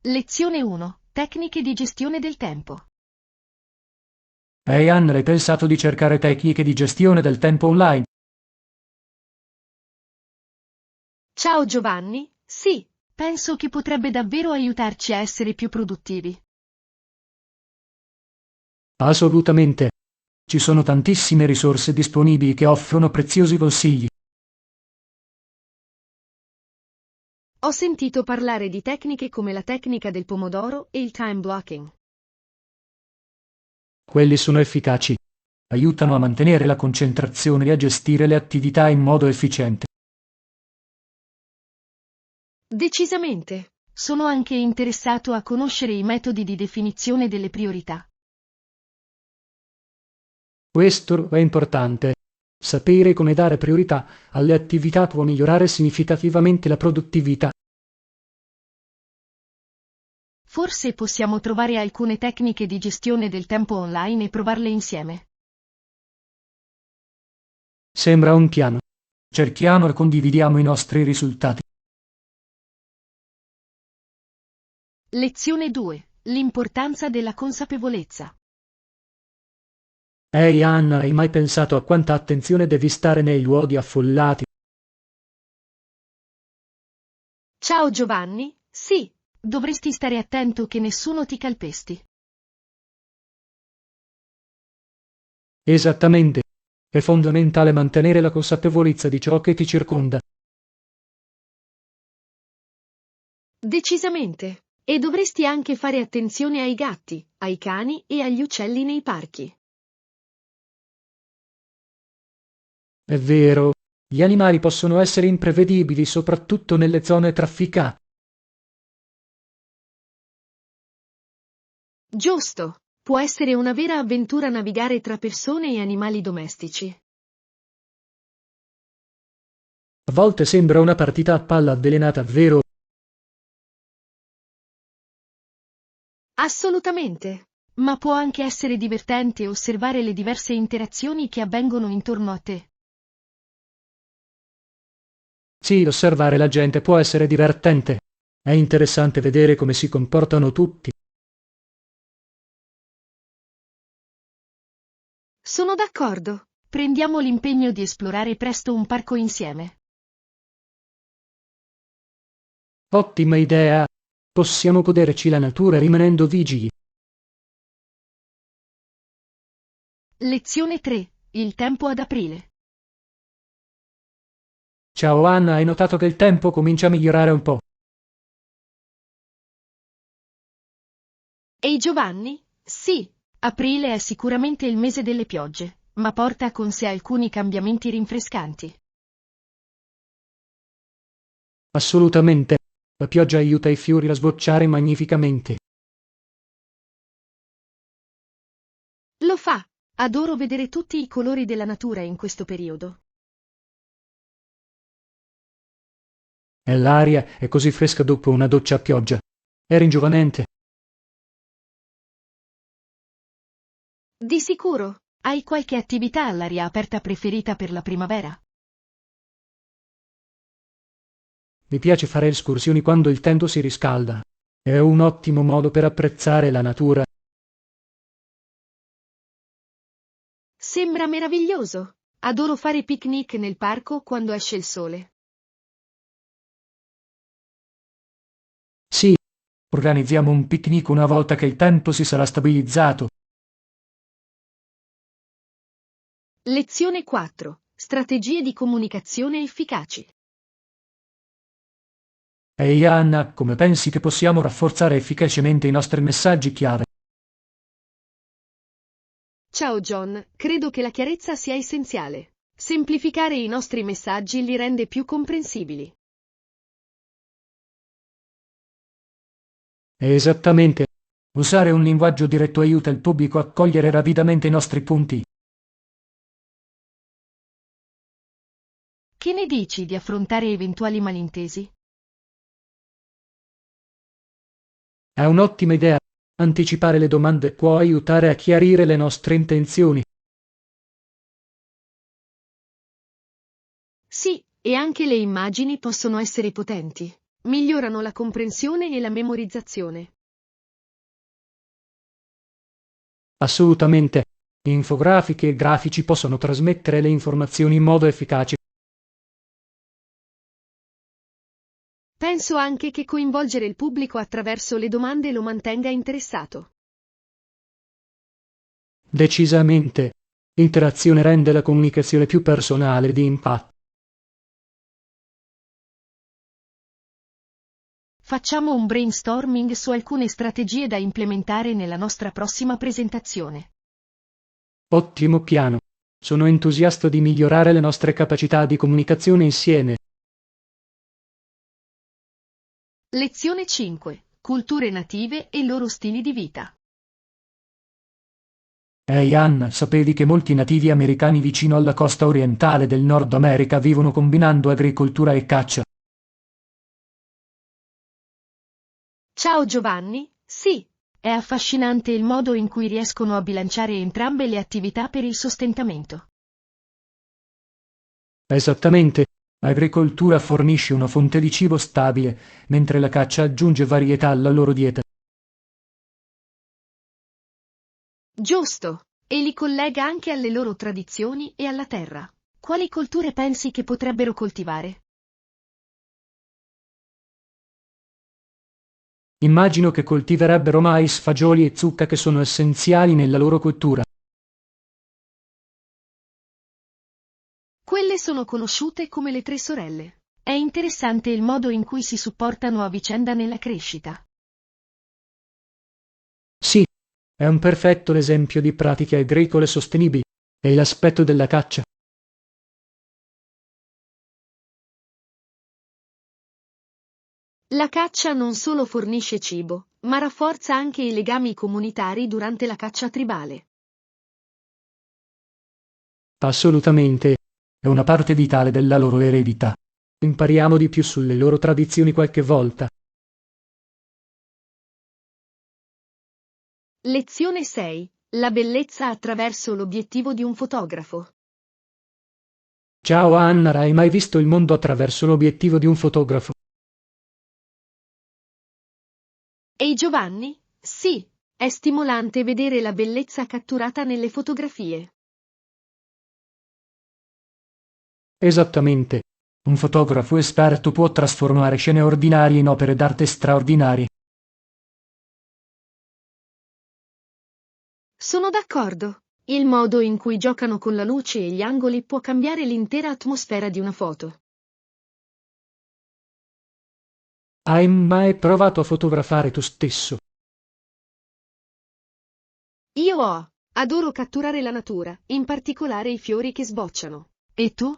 Lezione 1. Tecniche di gestione del tempo. Ehi Anna, hai pensato di cercare tecniche di gestione del tempo online? Ciao Giovanni, sì, penso che potrebbe davvero aiutarci a essere più produttivi. Assolutamente. Ci sono tantissime risorse disponibili che offrono preziosi consigli. Ho sentito parlare di tecniche come la tecnica del pomodoro e il time blocking. Quelli sono efficaci. Aiutano a mantenere la concentrazione e a gestire le attività in modo efficiente. Decisamente. Sono anche interessato a conoscere i metodi di definizione delle priorità. Questo è importante. Sapere come dare priorità alle attività può migliorare significativamente la produttività. Forse possiamo trovare alcune tecniche di gestione del tempo online e provarle insieme. Sembra un piano. Cerchiamo e condividiamo i nostri risultati. Lezione 2. L'importanza della consapevolezza. Ehi Anna, hai mai pensato a quanta attenzione devi stare nei luoghi affollati? Ciao Giovanni, sì, dovresti stare attento che nessuno ti calpesti. Esattamente. È fondamentale mantenere la consapevolezza di ciò che ti circonda. Decisamente. E dovresti anche fare attenzione ai gatti, ai cani e agli uccelli nei parchi. È vero, gli animali possono essere imprevedibili, soprattutto nelle zone trafficate. Giusto. Può essere una vera avventura navigare tra persone e animali domestici. A volte sembra una partita a palla avvelenata, vero? Assolutamente. Ma può anche essere divertente osservare le diverse interazioni che avvengono intorno a te. Sì, osservare la gente può essere divertente. È interessante vedere come si comportano tutti. Sono d'accordo. Prendiamo l'impegno di esplorare presto un parco insieme. Ottima idea! Possiamo goderci la natura rimanendo vigili. Lezione 3. Il tempo ad aprile. Ciao Anna, hai notato che il tempo comincia a migliorare un po'? Ehi Giovanni? Sì, aprile è sicuramente il mese delle piogge, ma porta con sé alcuni cambiamenti rinfrescanti. Assolutamente. La pioggia aiuta i fiori a sbocciare magnificamente. Lo fa. Adoro vedere tutti i colori della natura in questo periodo. E l'aria è così fresca dopo una doccia a pioggia. È ringiovanente. Di sicuro. Hai qualche attività all'aria aperta preferita per la primavera? Mi piace fare escursioni quando il tempo si riscalda. È un ottimo modo per apprezzare la natura. Sembra meraviglioso. Adoro fare picnic nel parco quando esce il sole. Sì, organizziamo un picnic una volta che il tempo si sarà stabilizzato. Lezione 4. Strategie di comunicazione efficaci. Ehi Anna, come pensi che possiamo rafforzare efficacemente i nostri messaggi chiave? Ciao John, credo che la chiarezza sia essenziale. Semplificare i nostri messaggi li rende più comprensibili. Esattamente. Usare un linguaggio diretto aiuta il pubblico a cogliere rapidamente i nostri punti. Che ne dici di affrontare eventuali malintesi? È un'ottima idea. Anticipare le domande può aiutare a chiarire le nostre intenzioni. Sì, e anche le immagini possono essere potenti. migliorano la comprensione e la memorizzazione. Assolutamente. Infografiche e grafici possono trasmettere le informazioni in modo efficace. Penso anche che coinvolgere il pubblico attraverso le domande lo mantenga interessato. Decisamente. L'interazione rende la comunicazione più personale e di impatto. Facciamo un brainstorming su alcune strategie da implementare nella nostra prossima presentazione. Ottimo piano. Sono entusiasta di migliorare le nostre capacità di comunicazione insieme. Lezione 5. Culture native e loro stili di vita. Ehi Anna, sapevi che molti nativi americani vicino alla costa orientale del Nord America vivono combinando agricoltura e caccia? Ciao Giovanni, sì, è affascinante il modo in cui riescono a bilanciare entrambe le attività per il sostentamento. Esattamente. L'agricoltura fornisce una fonte di cibo stabile, mentre la caccia aggiunge varietà alla loro dieta. Giusto, e li collega anche alle loro tradizioni e alla terra. Quali colture pensi che potrebbero coltivare? Immagino che coltiverebbero mais, fagioli e zucca che sono essenziali nella loro cultura. Quelle sono conosciute come le tre sorelle. È interessante il modo in cui si supportano a vicenda nella crescita. Sì, è un perfetto esempio di pratiche agricole sostenibili. E l'aspetto della caccia? La caccia non solo fornisce cibo, ma rafforza anche i legami comunitari durante la caccia tribale. Assolutamente. È una parte vitale della loro eredità. Impariamo di più sulle loro tradizioni qualche volta. Lezione 6. La bellezza attraverso l'obiettivo di un fotografo. Ciao Anna, hai mai visto il mondo attraverso l'obiettivo di un fotografo? Ehi Giovanni? Sì, è stimolante vedere la bellezza catturata nelle fotografie. Esattamente. Un fotografo esperto può trasformare scene ordinarie in opere d'arte straordinarie. Sono d'accordo. Il modo in cui giocano con la luce e gli angoli può cambiare l'intera atmosfera di una foto. Hai mai provato a fotografare tu stesso? Adoro catturare la natura, in particolare i fiori che sbocciano. E tu?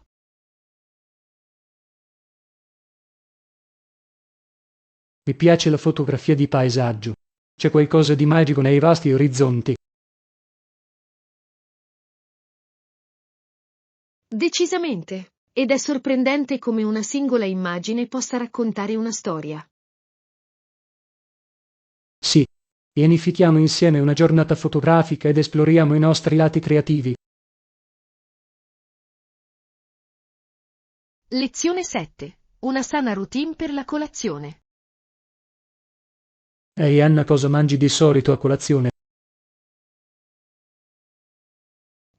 Mi piace la fotografia di paesaggio. C'è qualcosa di magico nei vasti orizzonti. Decisamente. Ed è sorprendente come una singola immagine possa raccontare una storia. Sì, pianifichiamo insieme una giornata fotografica ed esploriamo i nostri lati creativi. Lezione 7. Una sana routine per la colazione. Ehi Anna, cosa mangi di solito a colazione?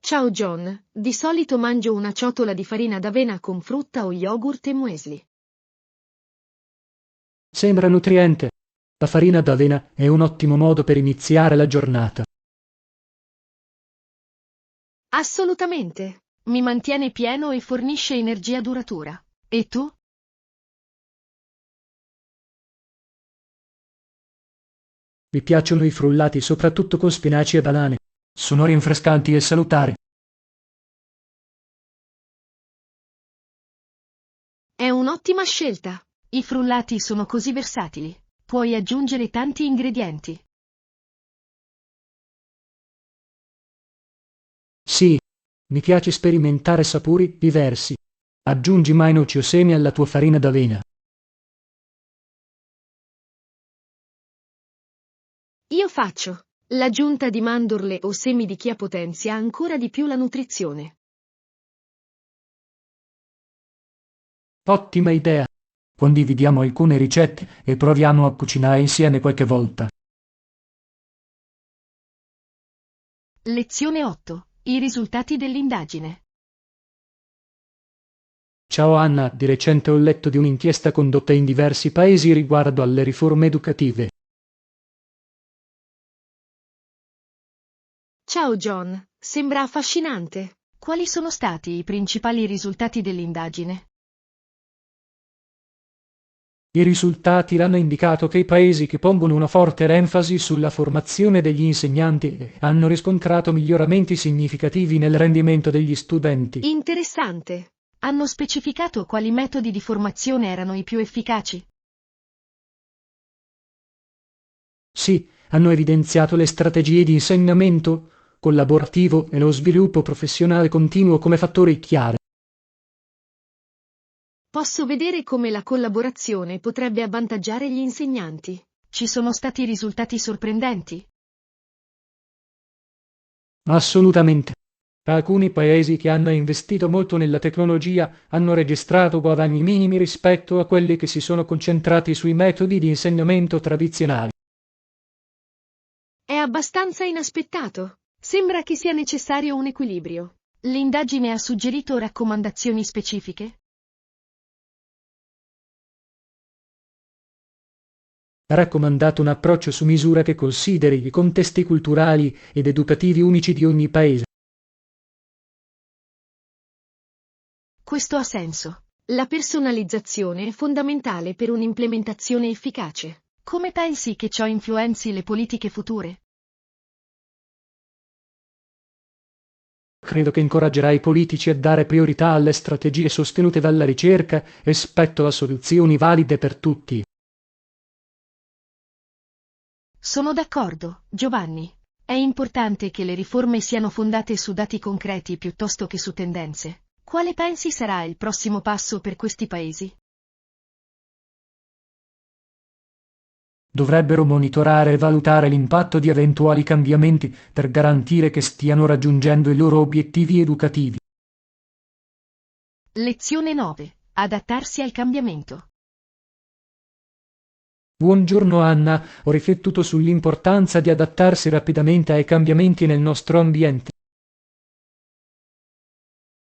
Ciao John, di solito mangio una ciotola di farina d'avena con frutta o yogurt e muesli. Sembra nutriente. La farina d'avena è un ottimo modo per iniziare la giornata. Assolutamente. Mi mantiene pieno e fornisce energia duratura. E tu? Mi piacciono i frullati, soprattutto con spinaci e banane. Sono rinfrescanti e salutari. È un'ottima scelta. I frullati sono così versatili. Puoi aggiungere tanti ingredienti. Sì, mi piace sperimentare sapori diversi. Aggiungi mai noci o semi alla tua farina d'avena. Io faccio. L'aggiunta di mandorle o semi di chia potenzia ancora di più la nutrizione. Ottima idea. Condividiamo alcune ricette e proviamo a cucinare insieme qualche volta. Lezione 8. I risultati dell'indagine. Ciao Anna, di recente ho letto di un'inchiesta condotta in diversi paesi riguardo alle riforme educative. Ciao John, sembra affascinante. Quali sono stati i principali risultati dell'indagine? I risultati hanno indicato che i paesi che pongono una forte enfasi sulla formazione degli insegnanti hanno riscontrato miglioramenti significativi nel rendimento degli studenti. Interessante. Hanno specificato quali metodi di formazione erano i più efficaci? Sì, hanno evidenziato le strategie di insegnamento collaborativo e lo sviluppo professionale continuo come fattori chiave. Posso vedere come la collaborazione potrebbe avvantaggiare gli insegnanti. Ci sono stati risultati sorprendenti? Assolutamente. Alcuni paesi che hanno investito molto nella tecnologia hanno registrato guadagni minimi rispetto a quelli che si sono concentrati sui metodi di insegnamento tradizionali. È abbastanza inaspettato. Sembra che sia necessario un equilibrio. L'indagine ha suggerito raccomandazioni specifiche? Ha raccomandato un approccio su misura che consideri i contesti culturali ed educativi unici di ogni paese. Questo ha senso. La personalizzazione è fondamentale per un'implementazione efficace. Come pensi che ciò influenzi le politiche future? Credo che incoraggerà i politici a dare priorità alle strategie sostenute dalla ricerca rispetto a soluzioni valide per tutti. Sono d'accordo, Giovanni. È importante che le riforme siano fondate su dati concreti piuttosto che su tendenze. Quale pensi sarà il prossimo passo per questi paesi? Dovrebbero monitorare e valutare l'impatto di eventuali cambiamenti per garantire che stiano raggiungendo i loro obiettivi educativi. Lezione 9. Adattarsi al cambiamento. Buongiorno Anna, ho riflettuto sull'importanza di adattarsi rapidamente ai cambiamenti nel nostro ambiente.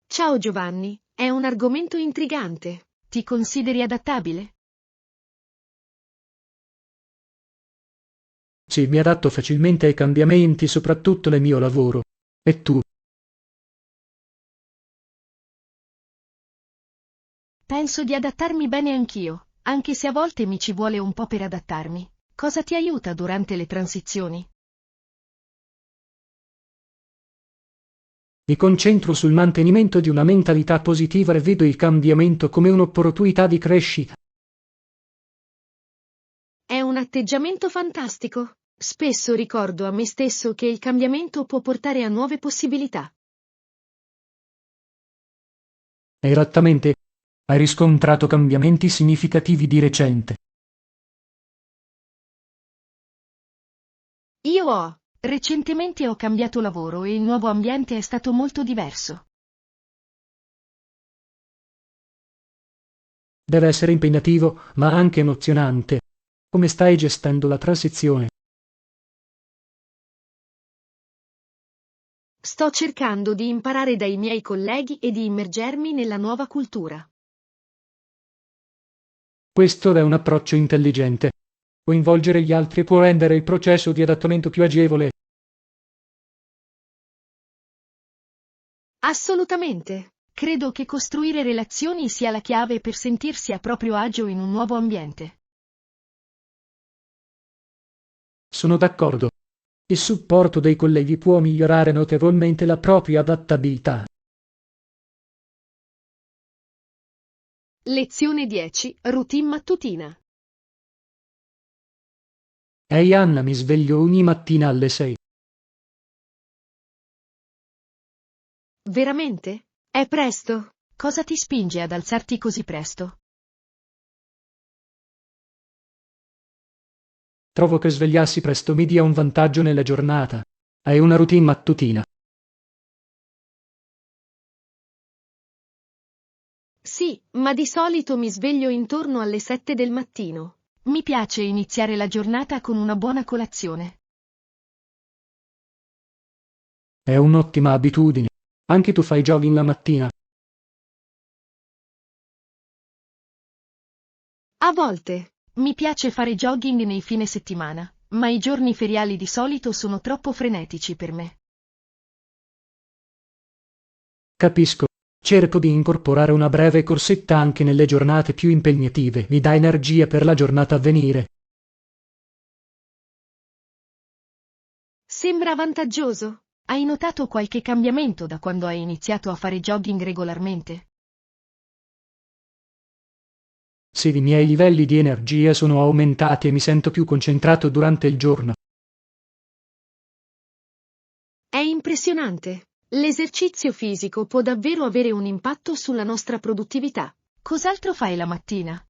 Ciao Giovanni, è un argomento intrigante. Ti consideri adattabile? Sì, mi adatto facilmente ai cambiamenti, soprattutto nel mio lavoro. E tu? Penso di adattarmi bene anch'io, anche se a volte mi ci vuole un po' per adattarmi. Cosa ti aiuta durante le transizioni? Mi concentro sul mantenimento di una mentalità positiva e vedo il cambiamento come un'opportunità di crescita. È un atteggiamento fantastico. Spesso ricordo a me stesso che il cambiamento può portare a nuove possibilità. Esattamente. Hai riscontrato cambiamenti significativi di recente. Recentemente ho cambiato lavoro e il nuovo ambiente è stato molto diverso. Deve essere impegnativo, ma anche emozionante. Come stai gestendo la transizione? Sto cercando di imparare dai miei colleghi e di immergermi nella nuova cultura. Questo è un approccio intelligente. Coinvolgere gli altri può rendere il processo di adattamento più agevole. Assolutamente. Credo che costruire relazioni sia la chiave per sentirsi a proprio agio in un nuovo ambiente. Sono d'accordo. Il supporto dei colleghi può migliorare notevolmente la propria adattabilità. Lezione 10. Routine mattutina. Ehi Anna, mi sveglio ogni mattina alle 6. Veramente? È presto? Cosa ti spinge ad alzarti così presto? Trovo che svegliarsi presto mi dia un vantaggio nella giornata. Hai una routine mattutina? Sì, ma di solito mi sveglio intorno alle 7 del mattino. Mi piace iniziare la giornata con una buona colazione. È un'ottima abitudine. Anche tu fai jogging la mattina? A volte, mi piace fare jogging nei fine settimana, ma i giorni feriali di solito sono troppo frenetici per me. Capisco. Cerco di incorporare una breve corsetta anche nelle giornate più impegnative. Mi dà energia per la giornata a venire. Sembra vantaggioso. Hai notato qualche cambiamento da quando hai iniziato a fare jogging regolarmente? Sì, i miei livelli di energia sono aumentati e mi sento più concentrato durante il giorno. È impressionante. L'esercizio fisico può davvero avere un impatto sulla nostra produttività. Cos'altro fai la mattina?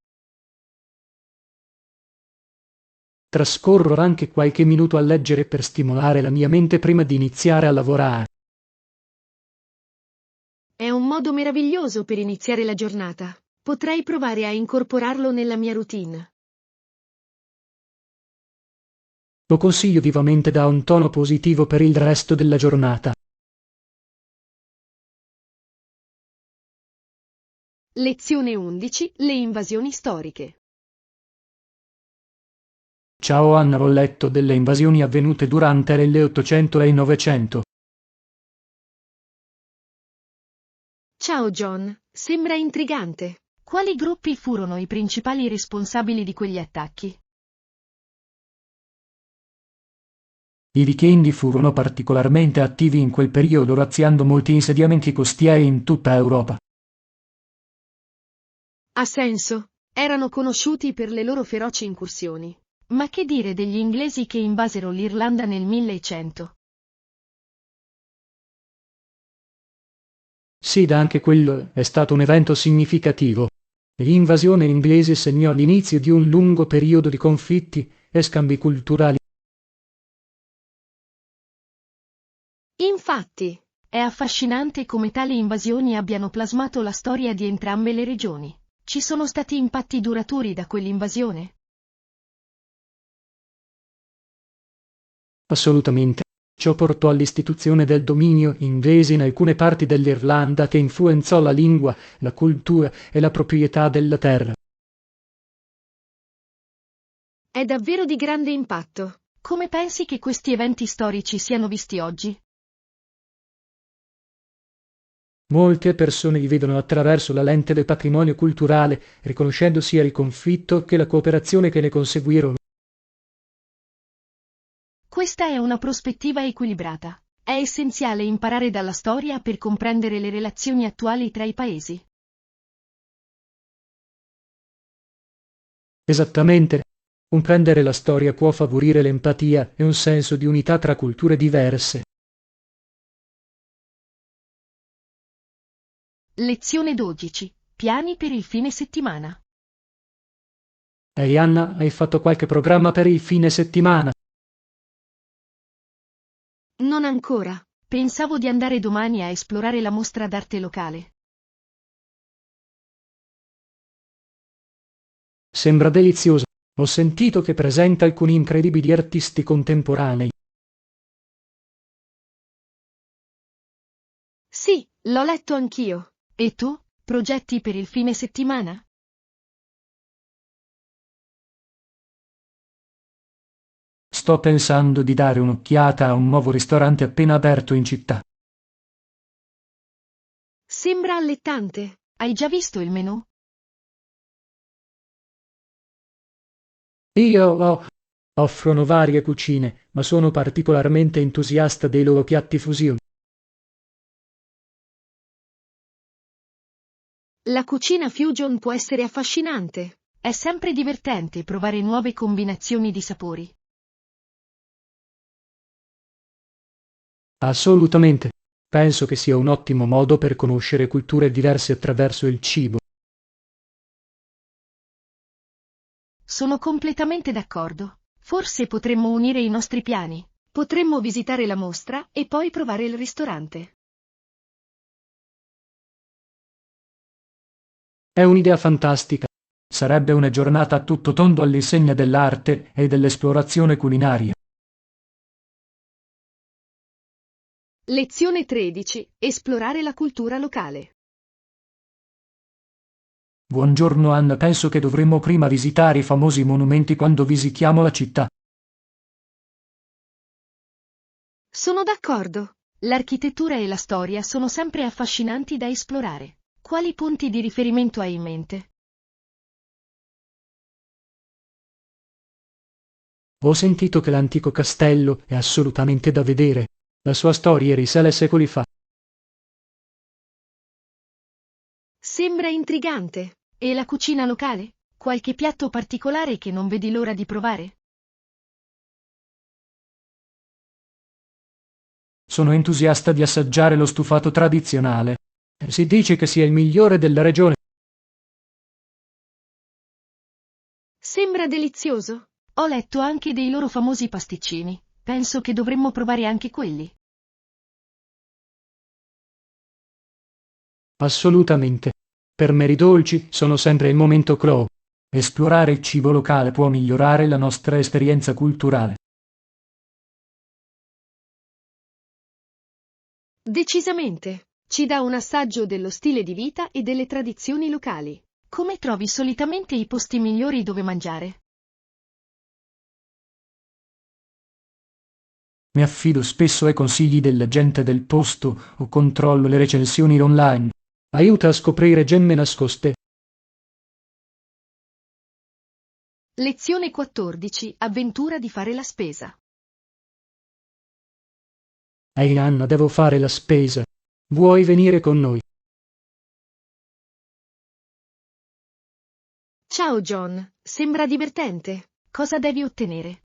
Trascorro anche qualche minuto a leggere per stimolare la mia mente prima di iniziare a lavorare. È un modo meraviglioso per iniziare la giornata. Potrei provare a incorporarlo nella mia routine. Lo consiglio vivamente, da un tono positivo per il resto della giornata. Lezione 11. Le invasioni storiche. Ciao Anna, ho letto delle invasioni avvenute durante l'800 e il 900. Ciao John, sembra intrigante. Quali gruppi furono i principali responsabili di quegli attacchi? I vichinghi furono particolarmente attivi in quel periodo, razziando molti insediamenti costieri in tutta Europa. Ha senso. Erano conosciuti per le loro feroci incursioni. Ma che dire degli inglesi che invasero l'Irlanda nel 1100? Sì, anche quello è stato un evento significativo. L'invasione inglese segnò l'inizio di un lungo periodo di conflitti e scambi culturali. Infatti, è affascinante come tali invasioni abbiano plasmato la storia di entrambe le regioni. Ci sono stati impatti duraturi da quell'invasione? Assolutamente. Ciò portò all'istituzione del dominio inglese in alcune parti dell'Irlanda, che influenzò la lingua, la cultura e la proprietà della terra. È davvero di grande impatto. Come pensi che questi eventi storici siano visti oggi? Molte persone li vedono attraverso la lente del patrimonio culturale, riconoscendo sia il conflitto che la cooperazione che ne conseguirono. Questa è una prospettiva equilibrata. È essenziale imparare dalla storia per comprendere le relazioni attuali tra i paesi. Esattamente. Comprendere la storia può favorire l'empatia e un senso di unità tra culture diverse. Lezione 12. Piani per il fine settimana. Ehi Anna, hai fatto qualche programma per il fine settimana? Non ancora. Pensavo di andare domani a esplorare la mostra d'arte locale. Sembra delizioso. Ho sentito che presenta alcuni incredibili artisti contemporanei. Sì, l'ho letto anch'io. E tu? Progetti per il fine settimana? Sto pensando di dare un'occhiata a un nuovo ristorante appena aperto in città. Sembra allettante. Hai già visto il menù? Offrono varie cucine, ma sono particolarmente entusiasta dei loro piatti fusione. La cucina fusion può essere affascinante. È sempre divertente provare nuove combinazioni di sapori. Assolutamente. Penso che sia un ottimo modo per conoscere culture diverse attraverso il cibo. Sono completamente d'accordo. Forse potremmo unire i nostri piani. Potremmo visitare la mostra e poi provare il ristorante. È un'idea fantastica. Sarebbe una giornata a tutto tondo all'insegna dell'arte e dell'esplorazione culinaria. Lezione 13. Esplorare la cultura locale. Buongiorno Anna, penso che dovremmo prima visitare i famosi monumenti quando visitiamo la città. Sono d'accordo. L'architettura e la storia sono sempre affascinanti da esplorare. Quali punti di riferimento hai in mente? Ho sentito che l'antico castello è assolutamente da vedere. La sua storia risale secoli fa. Sembra intrigante. E la cucina locale? Qualche piatto particolare che non vedi l'ora di provare? Sono entusiasta di assaggiare lo stufato tradizionale. Si dice che sia il migliore della regione. Sembra delizioso. Ho letto anche dei loro famosi pasticcini. Penso che dovremmo provare anche quelli. Assolutamente. Per me i dolci sono sempre il momento clou. Esplorare il cibo locale può migliorare la nostra esperienza culturale. Decisamente. Ci dà un assaggio dello stile di vita e delle tradizioni locali. Come trovi solitamente i posti migliori dove mangiare? Mi affido spesso ai consigli della gente del posto o controllo le recensioni online. Aiuta a scoprire gemme nascoste. Lezione 14. Avventura di fare la spesa. Ehi Anna, devo fare la spesa. Vuoi venire con noi? Ciao John, sembra divertente. Cosa devi ottenere?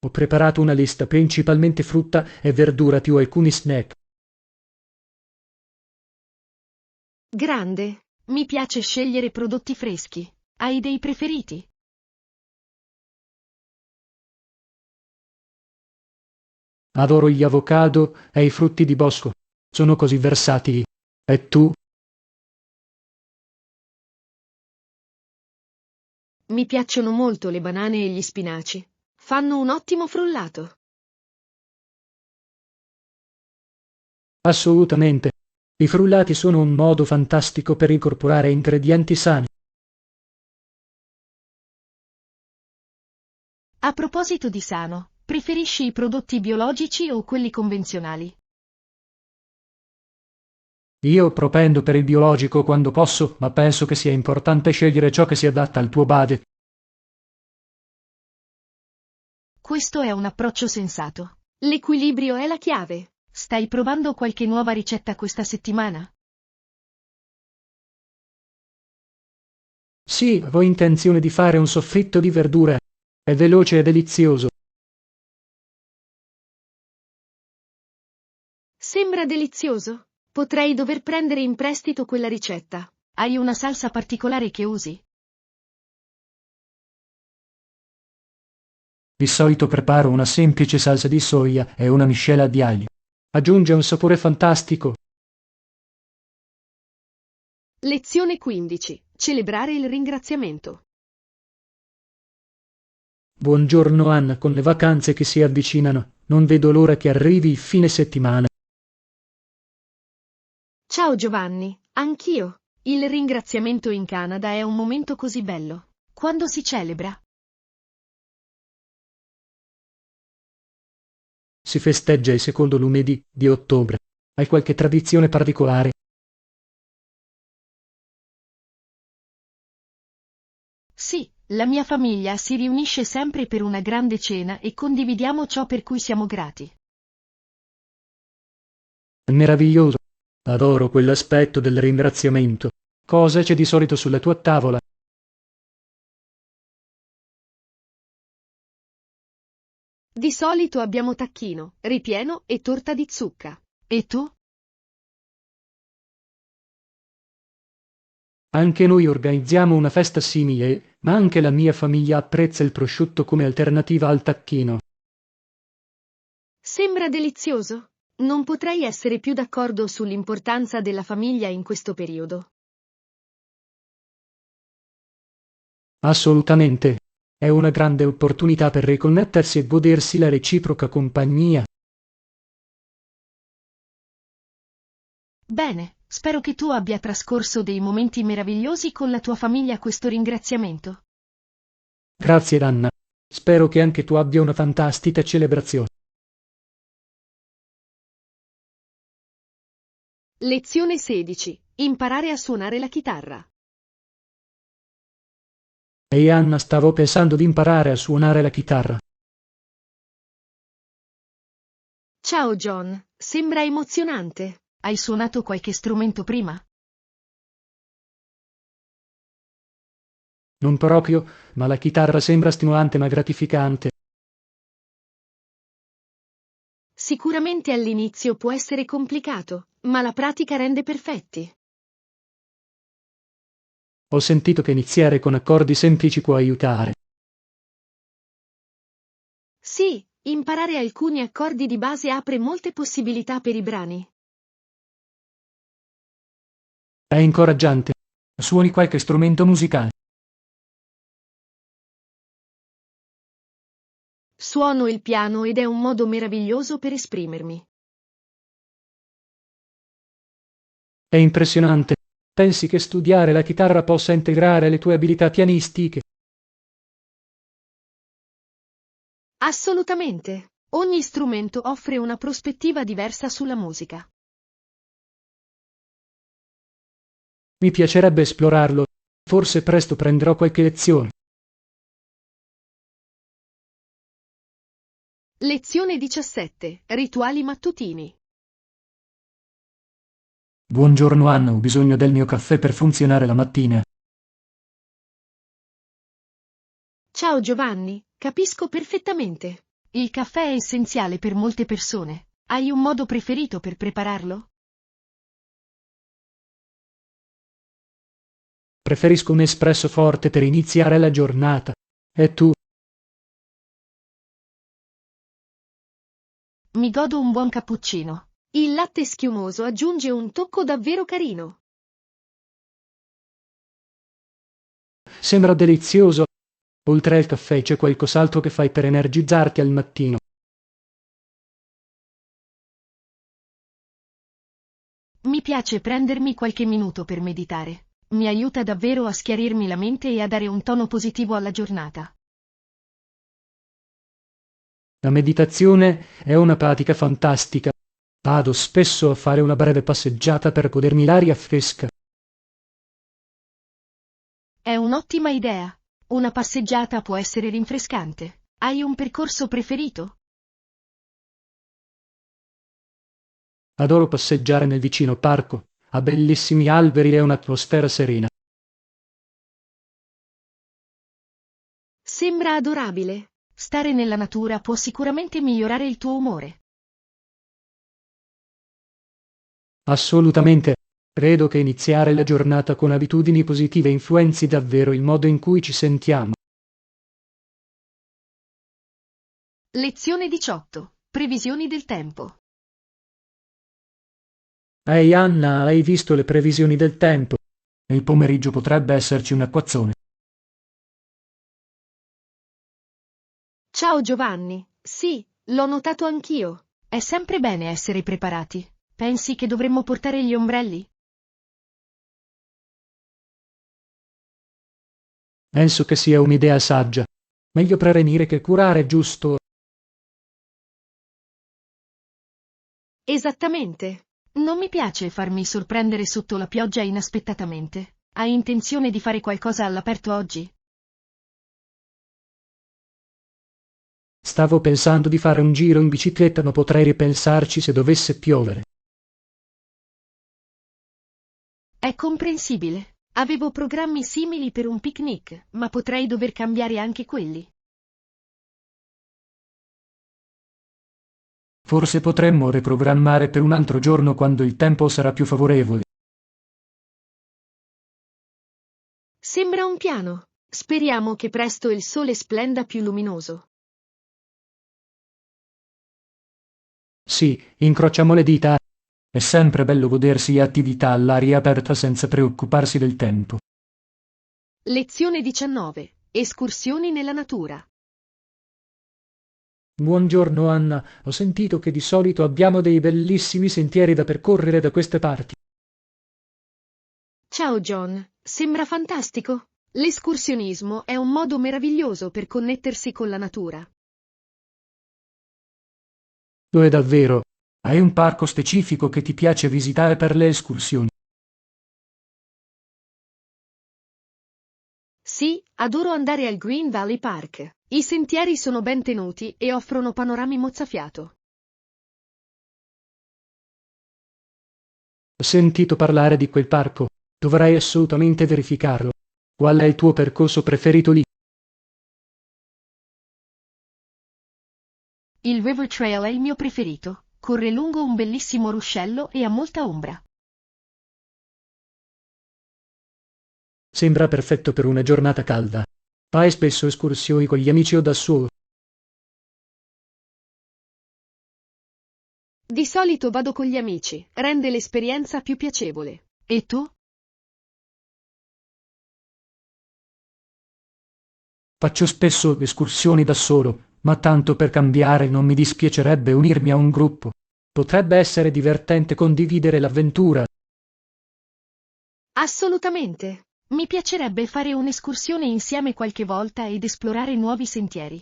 Ho preparato una lista, principalmente frutta e verdura più alcuni snack. Grande. Mi piace scegliere prodotti freschi. Hai dei preferiti? Adoro gli avocado e i frutti di bosco. Sono così versatili. E tu? Mi piacciono molto le banane e gli spinaci. Fanno un ottimo frullato. Assolutamente. I frullati sono un modo fantastico per incorporare ingredienti sani. A proposito di sano, preferisci i prodotti biologici o quelli convenzionali? Io propendo per il biologico quando posso, ma penso che sia importante scegliere ciò che si adatta al tuo budget. Questo è un approccio sensato. L'equilibrio è la chiave. Stai provando qualche nuova ricetta questa settimana? Sì, avevo intenzione di fare un soffritto di verdure. È veloce e delizioso. Sembra delizioso. Potrei dover prendere in prestito quella ricetta. Hai una salsa particolare che usi? Di solito preparo una semplice salsa di soia e una miscela di aglio. Aggiunge un sapore fantastico. Lezione 15. Celebrare il ringraziamento. Buongiorno Anna, con le vacanze che si avvicinano. Non vedo l'ora che arrivi il fine settimana. Ciao Giovanni, anch'io. Il ringraziamento in Canada è un momento così bello. Quando si celebra? Si festeggia il secondo lunedì di ottobre. Hai qualche tradizione particolare? Sì, la mia famiglia si riunisce sempre per una grande cena e condividiamo ciò per cui siamo grati. È meraviglioso. Adoro quell'aspetto del ringraziamento. Cosa c'è di solito sulla tua tavola? Di solito abbiamo tacchino, ripieno e torta di zucca. E tu? Anche noi organizziamo una festa simile, ma anche la mia famiglia apprezza il prosciutto come alternativa al tacchino. Sembra delizioso. Non potrei essere più d'accordo sull'importanza della famiglia in questo periodo. Assolutamente. È una grande opportunità per riconnettersi e godersi la reciproca compagnia. Bene, spero che tu abbia trascorso dei momenti meravigliosi con la tua famiglia a questo ringraziamento. Grazie, Danna. Spero che anche tu abbia una fantastica celebrazione. Lezione 16. Imparare a suonare la chitarra. Ehi Anna, stavo pensando di imparare a suonare la chitarra. Ciao John, sembra emozionante. Hai suonato qualche strumento prima? Non proprio, ma la chitarra sembra stimolante ma gratificante. Sicuramente all'inizio può essere complicato, ma la pratica rende perfetti. Ho sentito che iniziare con accordi semplici può aiutare. Sì, imparare alcuni accordi di base apre molte possibilità per i brani. È incoraggiante. Suoni qualche strumento musicale? Suono il piano ed è un modo meraviglioso per esprimermi. È impressionante. Pensi che studiare la chitarra possa integrare le tue abilità pianistiche? Assolutamente. Ogni strumento offre una prospettiva diversa sulla musica. Mi piacerebbe esplorarlo. Forse presto prenderò qualche lezione. Lezione 17. Rituali mattutini. Buongiorno Anna, ho bisogno del mio caffè per funzionare la mattina. Ciao Giovanni, capisco perfettamente. Il caffè è essenziale per molte persone. Hai un modo preferito per prepararlo? Preferisco un espresso forte per iniziare la giornata. E tu? Mi godo un buon cappuccino. Il latte schiumoso aggiunge un tocco davvero carino. Sembra delizioso. Oltre al caffè c'è qualcos'altro che fai per energizzarti al mattino. Mi piace prendermi qualche minuto per meditare. Mi aiuta davvero a schiarirmi la mente e a dare un tono positivo alla giornata. La meditazione è una pratica fantastica. Vado spesso a fare una breve passeggiata per godermi l'aria fresca. È un'ottima idea. Una passeggiata può essere rinfrescante. Hai un percorso preferito? Adoro passeggiare nel vicino parco. Ha bellissimi alberi e un'atmosfera serena. Sembra adorabile. Stare nella natura può sicuramente migliorare il tuo umore. Assolutamente. Credo che iniziare la giornata con abitudini positive influenzi davvero il modo in cui ci sentiamo. Lezione 18. Previsioni del tempo. Ehi Anna, hai visto le previsioni del tempo? Il pomeriggio potrebbe esserci un acquazzone. Ciao Giovanni. Sì, l'ho notato anch'io. È sempre bene essere preparati. Pensi che dovremmo portare gli ombrelli? Penso che sia un'idea saggia. Meglio prevenire che curare, giusto? Esattamente. Non mi piace farmi sorprendere sotto la pioggia inaspettatamente. Hai intenzione di fare qualcosa all'aperto oggi? Stavo pensando di fare un giro in bicicletta, ma potrei ripensarci se dovesse piovere. È comprensibile. Avevo programmi simili per un picnic, ma potrei dover cambiare anche quelli. Forse potremmo riprogrammare per un altro giorno quando il tempo sarà più favorevole. Sembra un piano. Speriamo che presto il sole splenda più luminoso. Sì, incrociamo le dita. È sempre bello godersi attività all'aria aperta senza preoccuparsi del tempo. Lezione 19. Escursioni nella natura. Buongiorno Anna, ho sentito che di solito abbiamo dei bellissimi sentieri da percorrere da queste parti. Ciao John, sembra fantastico. L'escursionismo è un modo meraviglioso per connettersi con la natura. Lo è davvero. Hai un parco specifico che ti piace visitare per le escursioni? Sì, adoro andare al Green Valley Park. I sentieri sono ben tenuti e offrono panorami mozzafiato. Ho sentito parlare di quel parco. Dovrai assolutamente verificarlo. Qual è il tuo percorso preferito lì? Il River Trail è il mio preferito. Corre lungo un bellissimo ruscello e ha molta ombra. Sembra perfetto per una giornata calda. Fai spesso escursioni con gli amici o da solo? Di solito vado con gli amici, rende l'esperienza più piacevole. E tu? Faccio spesso escursioni da solo, ma tanto per cambiare non mi dispiacerebbe unirmi a un gruppo. Potrebbe essere divertente condividere l'avventura. Assolutamente. Mi piacerebbe fare un'escursione insieme qualche volta ed esplorare nuovi sentieri.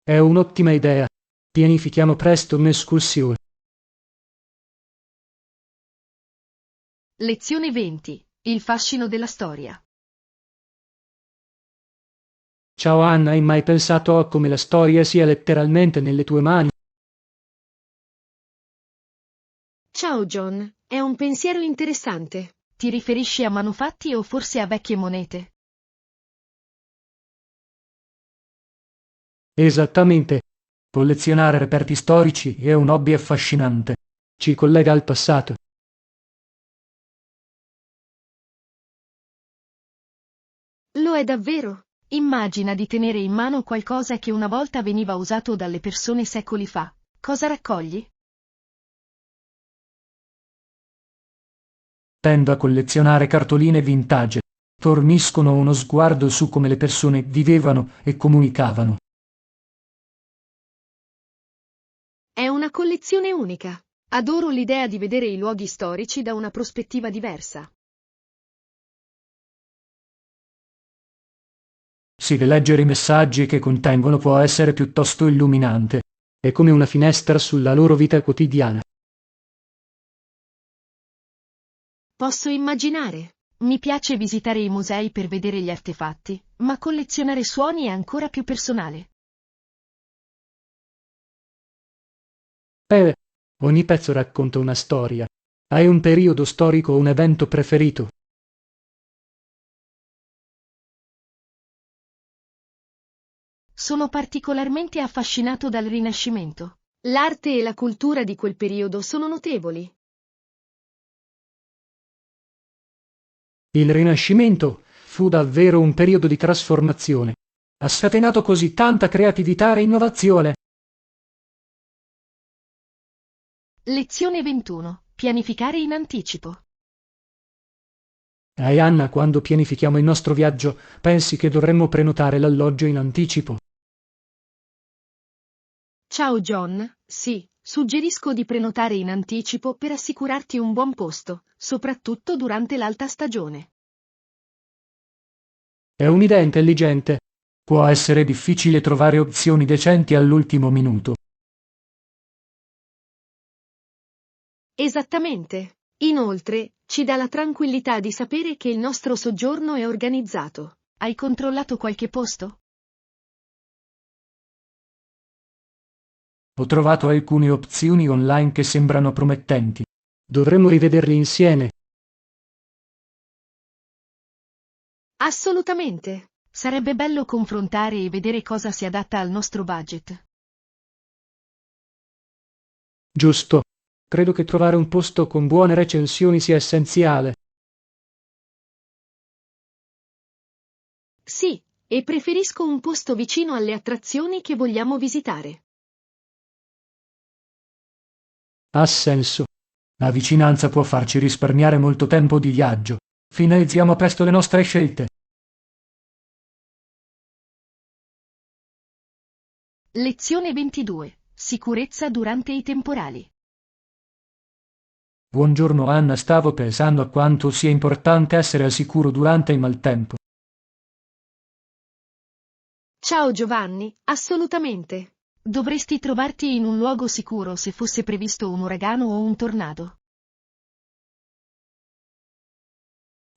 È un'ottima idea. Pianifichiamo presto un'escursione. Lezione 20. Il fascino della storia. Ciao Anna, hai mai pensato a come la storia sia letteralmente nelle tue mani? Ciao John, è un pensiero interessante. Ti riferisci a manufatti o forse a vecchie monete? Esattamente. Collezionare reperti storici è un hobby affascinante. Ci collega al passato. Lo è davvero? Immagina di tenere in mano qualcosa che una volta veniva usato dalle persone secoli fa. Cosa raccogli? Tendo a collezionare cartoline vintage. Forniscono uno sguardo su come le persone vivevano e comunicavano. È una collezione unica. Adoro l'idea di vedere i luoghi storici da una prospettiva diversa. Sì, leggere i messaggi che contengono può essere piuttosto illuminante. È come una finestra sulla loro vita quotidiana. Posso immaginare. Mi piace visitare i musei per vedere gli artefatti, ma collezionare suoni è ancora più personale. Eh, ogni pezzo racconta una storia. Hai un periodo storico o un evento preferito? Sono particolarmente affascinato dal Rinascimento. L'arte e la cultura di quel periodo sono notevoli. Il Rinascimento fu davvero un periodo di trasformazione. Ha scatenato così tanta creatività e innovazione. Lezione 21. Pianificare in anticipo. Anna, quando pianifichiamo il nostro viaggio, pensi che dovremmo prenotare l'alloggio in anticipo? Ciao John, sì, suggerisco di prenotare in anticipo per assicurarti un buon posto, soprattutto durante l'alta stagione. È un'idea intelligente. Può essere difficile trovare opzioni decenti all'ultimo minuto. Esattamente. Inoltre, ci dà la tranquillità di sapere che il nostro soggiorno è organizzato. Hai controllato qualche posto? Ho trovato alcune opzioni online che sembrano promettenti. Dovremmo rivederli insieme. Assolutamente. Sarebbe bello confrontare e vedere cosa si adatta al nostro budget. Giusto. Credo che trovare un posto con buone recensioni sia essenziale. Sì, e preferisco un posto vicino alle attrazioni che vogliamo visitare. Ha senso. La vicinanza può farci risparmiare molto tempo di viaggio. Finalizziamo presto le nostre scelte. Lezione 22. Sicurezza durante i temporali. Buongiorno Anna, stavo pensando a quanto sia importante essere al sicuro durante il maltempo. Ciao Giovanni, assolutamente. Dovresti trovarti in un luogo sicuro se fosse previsto un uragano o un tornado.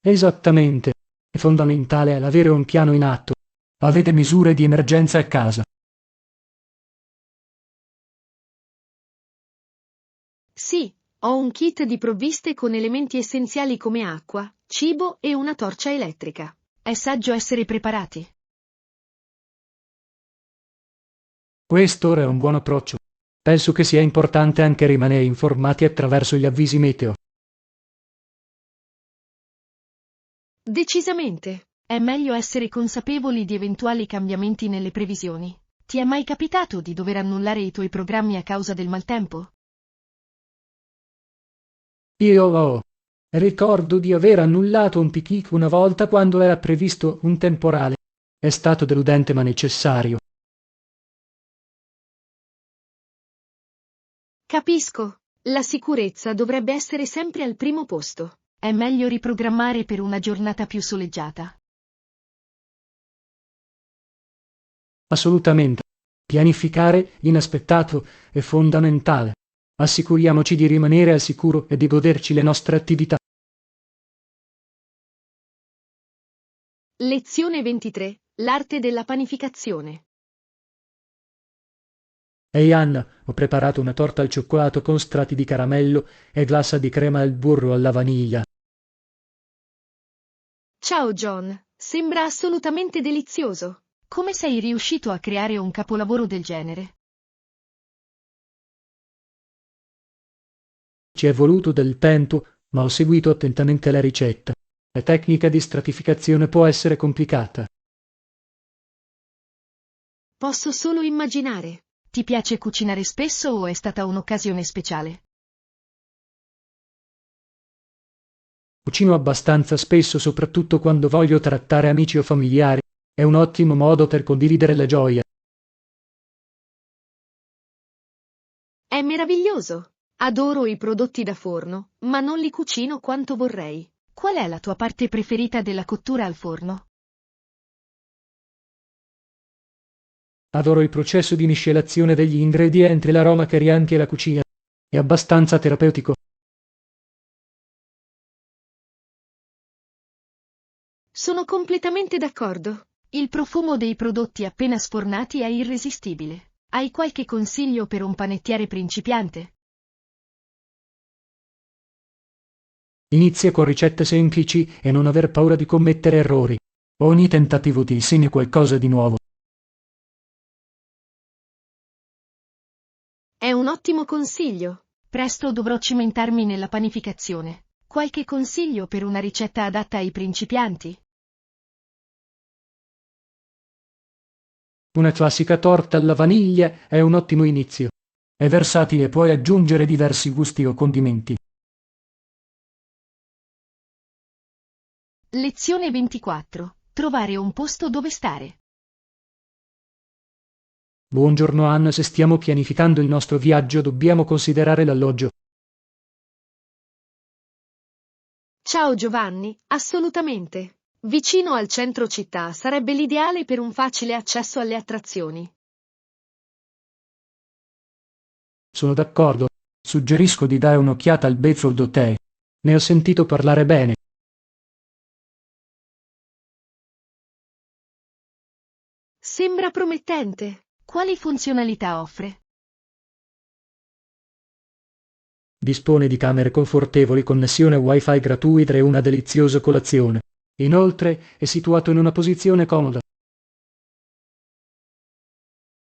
Esattamente. È fondamentale avere un piano in atto. Avete misure di emergenza a casa? Sì, ho un kit di provviste con elementi essenziali come acqua, cibo e una torcia elettrica. È saggio essere preparati. Questo è un buon approccio. Penso che sia importante anche rimanere informati attraverso gli avvisi meteo. Decisamente. È meglio essere consapevoli di eventuali cambiamenti nelle previsioni. Ti è mai capitato di dover annullare i tuoi programmi a causa del maltempo? Ricordo di aver annullato un picnic una volta quando era previsto un temporale. È stato deludente ma necessario. Capisco. La sicurezza dovrebbe essere sempre al primo posto. È meglio riprogrammare per una giornata più soleggiata. Assolutamente. Pianificare l'inaspettato è fondamentale. Assicuriamoci di rimanere al sicuro e di goderci le nostre attività. Lezione 23. L'arte della panificazione. Ehi Anna, ho preparato una torta al cioccolato con strati di caramello e glassa di crema al burro alla vaniglia. Ciao John, sembra assolutamente delizioso. Come sei riuscito a creare un capolavoro del genere? Ci è voluto del tempo, ma ho seguito attentamente la ricetta. La tecnica di stratificazione può essere complicata. Posso solo immaginare. Ti piace cucinare spesso o è stata un'occasione speciale? Cucino abbastanza spesso, soprattutto quando voglio trattare amici o familiari. È un ottimo modo per condividere la gioia. È meraviglioso. Adoro i prodotti da forno, ma non li cucino quanto vorrei. Qual è la tua parte preferita della cottura al forno? Adoro il processo di miscelazione degli ingredienti, l'aroma che riempie la cucina. È abbastanza terapeutico. Sono completamente d'accordo. Il profumo dei prodotti appena sfornati è irresistibile. Hai qualche consiglio per un panettiere principiante? Inizia con ricette semplici e non aver paura di commettere errori. Ogni tentativo ti insegna qualcosa di nuovo. È un ottimo consiglio. Presto dovrò cimentarmi nella panificazione. Qualche consiglio per una ricetta adatta ai principianti? Una classica torta alla vaniglia è un ottimo inizio. È versatile e puoi aggiungere diversi gusti o condimenti. Lezione 24. Trovare un posto dove stare. Buongiorno Anna, se stiamo pianificando il nostro viaggio dobbiamo considerare l'alloggio. Ciao Giovanni, assolutamente. Vicino al centro città sarebbe l'ideale per un facile accesso alle attrazioni. Sono d'accordo. Suggerisco di dare un'occhiata al Bedford Hotel. Ne ho sentito parlare bene. Sembra promettente. Quali funzionalità offre? Dispone di camere confortevoli, connessione wifi gratuita e una deliziosa colazione. Inoltre è situato in una posizione comoda.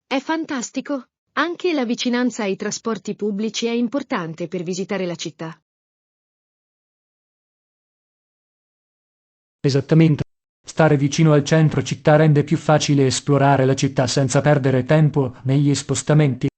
È fantastico. Anche la vicinanza ai trasporti pubblici è importante per visitare la città. Esattamente. Stare vicino al centro città rende più facile esplorare la città senza perdere tempo negli spostamenti.